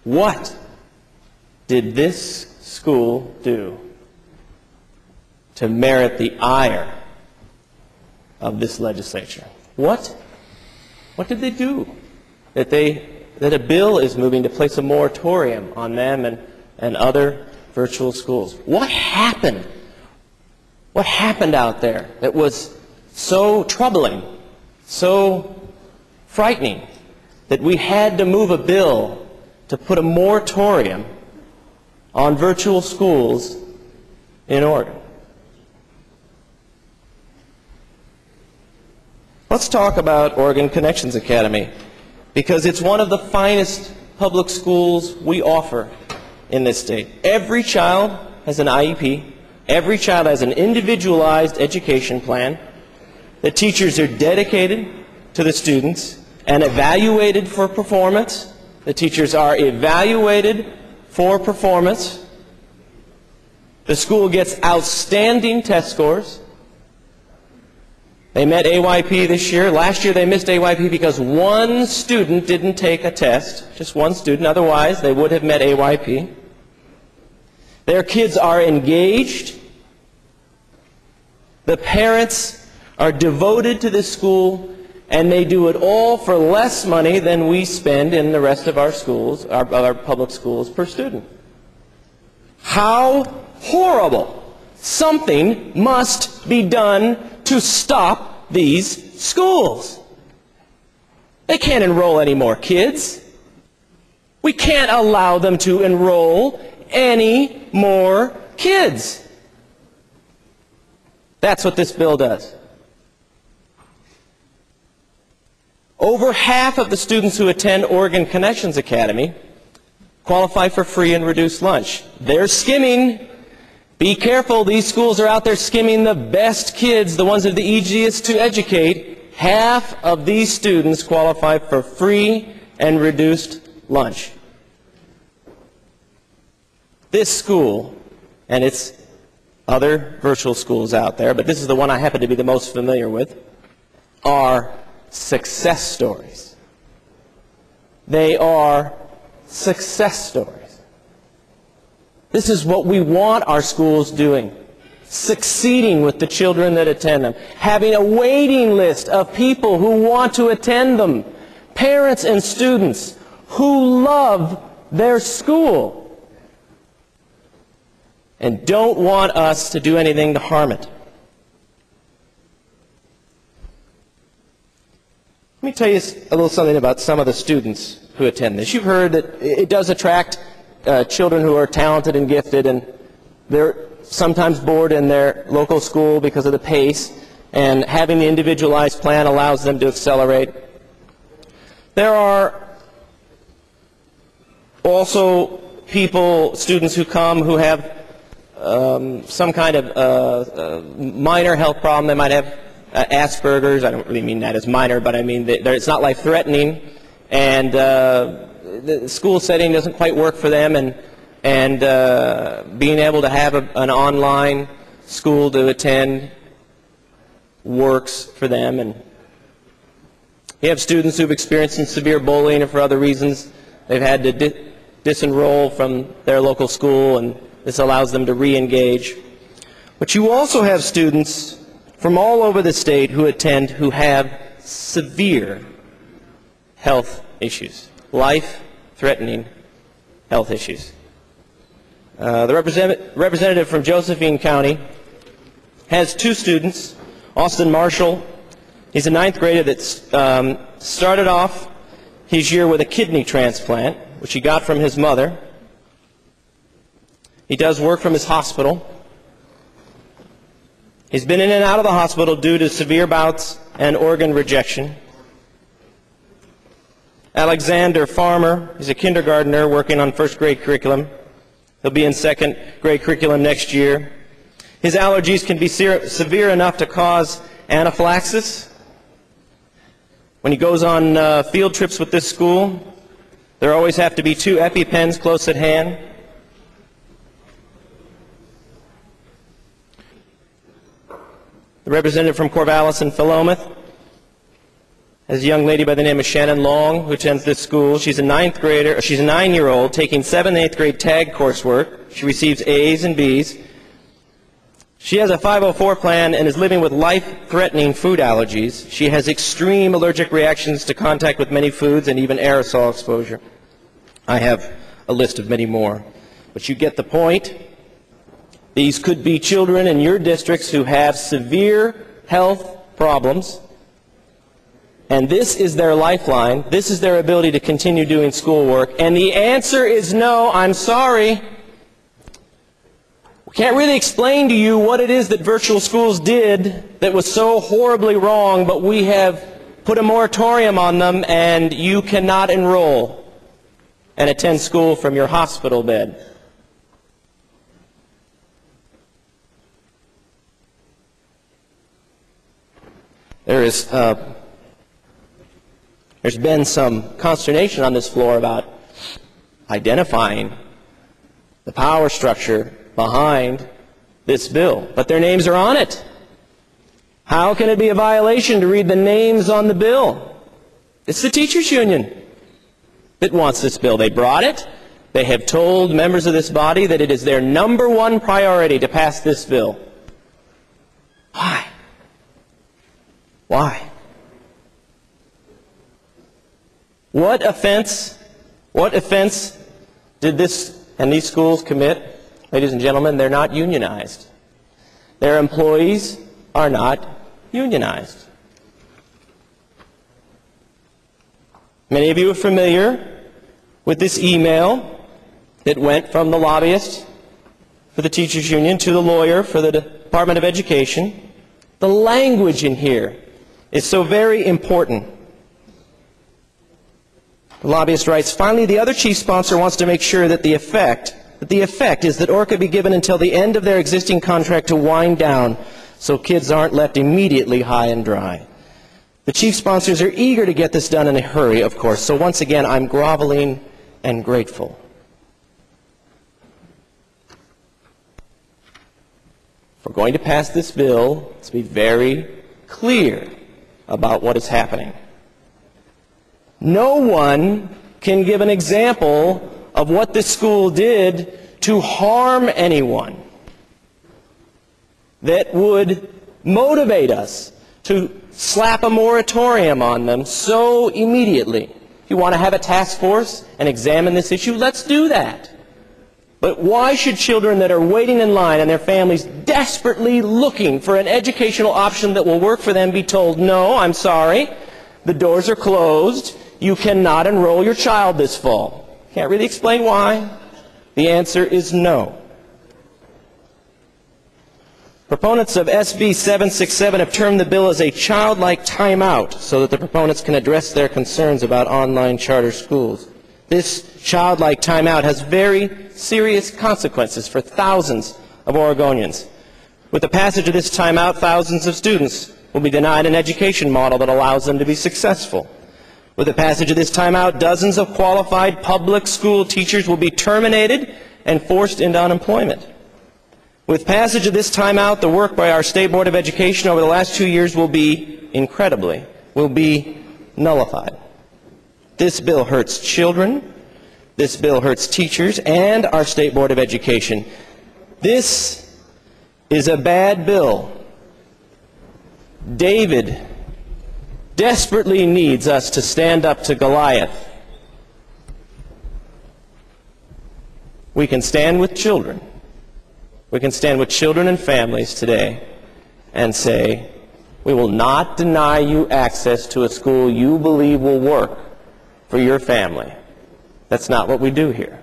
What did this school do to merit the ire of this legislature? What did they do that a bill is moving to place a moratorium on them and other virtual schools? What happened? What happened out there that was so troubling, so frightening, that we had to move a bill to put a moratorium on virtual schools in Oregon? Let's talk about Oregon Connections Academy, because it's one of the finest public schools we offer in this state. Every child has an IEP. Every child has an individualized education plan. The teachers are dedicated to the students and evaluated for performance. The teachers are evaluated for performance. The school gets outstanding test scores. They met AYP this year. Last year they missed AYP because one student didn't take a test. Just one student. Otherwise, they would have met AYP. Their kids are engaged. The parents are devoted to this school, and they do it all for less money than we spend in the rest of our schools, our public schools, per student. How horrible! Something must be done to stop these schools. They can't enroll any more kids. We can't allow them to enroll any more kids. That's what this bill does. Over half of the students who attend Oregon Connections Academy qualify for free and reduced lunch. They're skimming. Be careful, these schools are out there skimming the best kids, the ones that are the easiest to educate. Half of these students qualify for free and reduced lunch. This school, and its other virtual schools out there, but this is the one I happen to be the most familiar with, are success stories. They are success stories. This is what we want our schools doing. Succeeding with the children that attend them. Having a waiting list of people who want to attend them. Parents and students who love their school and don't want us to do anything to harm it. Let me tell you a little something about some of the students who attend this. You've heard that it does attract children who are talented and gifted, and they're sometimes bored in their local school because of the pace, and having the individualized plan allows them to accelerate. There are also students who come who have some kind of minor health problem. They might have Asperger's. I don't really mean that as minor, but I mean it's not life-threatening, and the school setting doesn't quite work for them, and being able to have an online school to attend works for them. And you have students who've experienced some severe bullying, or for other reasons they've had to disenroll from their local school, and this allows them to re-engage. But you also have students from all over the state who attend who have severe health issues, life-threatening health issues. The representative from Josephine County has two students. Austin Marshall, he's a 9th grader that started off his year with a kidney transplant, which he got from his mother. He does work from his hospital. He's been in and out of the hospital due to severe bouts and organ rejection. Alexander Farmer, he's a kindergartner working on 1st grade curriculum. He'll be in 2nd grade curriculum next year. His allergies can be severe enough to cause anaphylaxis. When he goes on field trips with this school, there always have to be 2 EpiPens close at hand. The representative from Corvallis and Philomath, There's a young lady by the name of Shannon Long who attends this school. She's a 9-year-old taking 7th and 8th grade tag coursework. She receives A's and B's. She has a 504 plan and is living with life-threatening food allergies. She has extreme allergic reactions to contact with many foods and even aerosol exposure. I have a list of many more. But you get the point. These could be children in your districts who have severe health problems, and this is their lifeline. This is their ability to continue doing schoolwork. And the answer is no, I'm sorry. We can't really explain to you what it is that virtual schools did that was so horribly wrong, but we have put a moratorium on them, and you cannot enroll and attend school from your hospital bed. There's been some consternation on this floor about identifying the power structure behind this bill, but their names are on it. How can it be a violation to read the names on the bill? It's the teachers' union that wants this bill. They brought it. They have told members of this body that it is their #1 priority to pass this bill. Why? Why? What offense did this and these schools commit? Ladies and gentlemen, they're not unionized. Their employees are not unionized. Many of you are familiar with this email that went from the lobbyist for the teachers union to the lawyer for the Department of Education. The language in here is so very important. The lobbyist writes, finally, the other chief sponsor wants to make sure that the effect is that ORCA be given until the end of their existing contract to wind down so kids aren't left immediately high and dry. The chief sponsors are eager to get this done in a hurry, of course, so once again, I'm groveling and grateful. If we're going to pass this bill, let's be very clear about what is happening. No one can give an example of what this school did to harm anyone that would motivate us to slap a moratorium on them so immediately. If you want to have a task force and examine this issue, let's do that. But why should children that are waiting in line and their families desperately looking for an educational option that will work for them be told, no, I'm sorry, the doors are closed, you cannot enroll your child this fall? Can't really explain why. The answer is no. Proponents of SB 767 have termed the bill as a childlike timeout so that the proponents can address their concerns about online charter schools. This childlike timeout has very serious consequences for thousands of Oregonians. With the passage of this timeout, thousands of students will be denied an education model that allows them to be successful. With the passage of this timeout, dozens of qualified public school teachers will be terminated and forced into unemployment. With passage of this timeout, the work by our State Board of Education over the last 2 years will be nullified. This bill hurts children, this bill hurts teachers, and our State Board of Education. This is a bad bill. David desperately needs us to stand up to Goliath. We can stand with children. We can stand with children and families today and say, we will not deny you access to a school you believe will work for your family. That's not what we do here.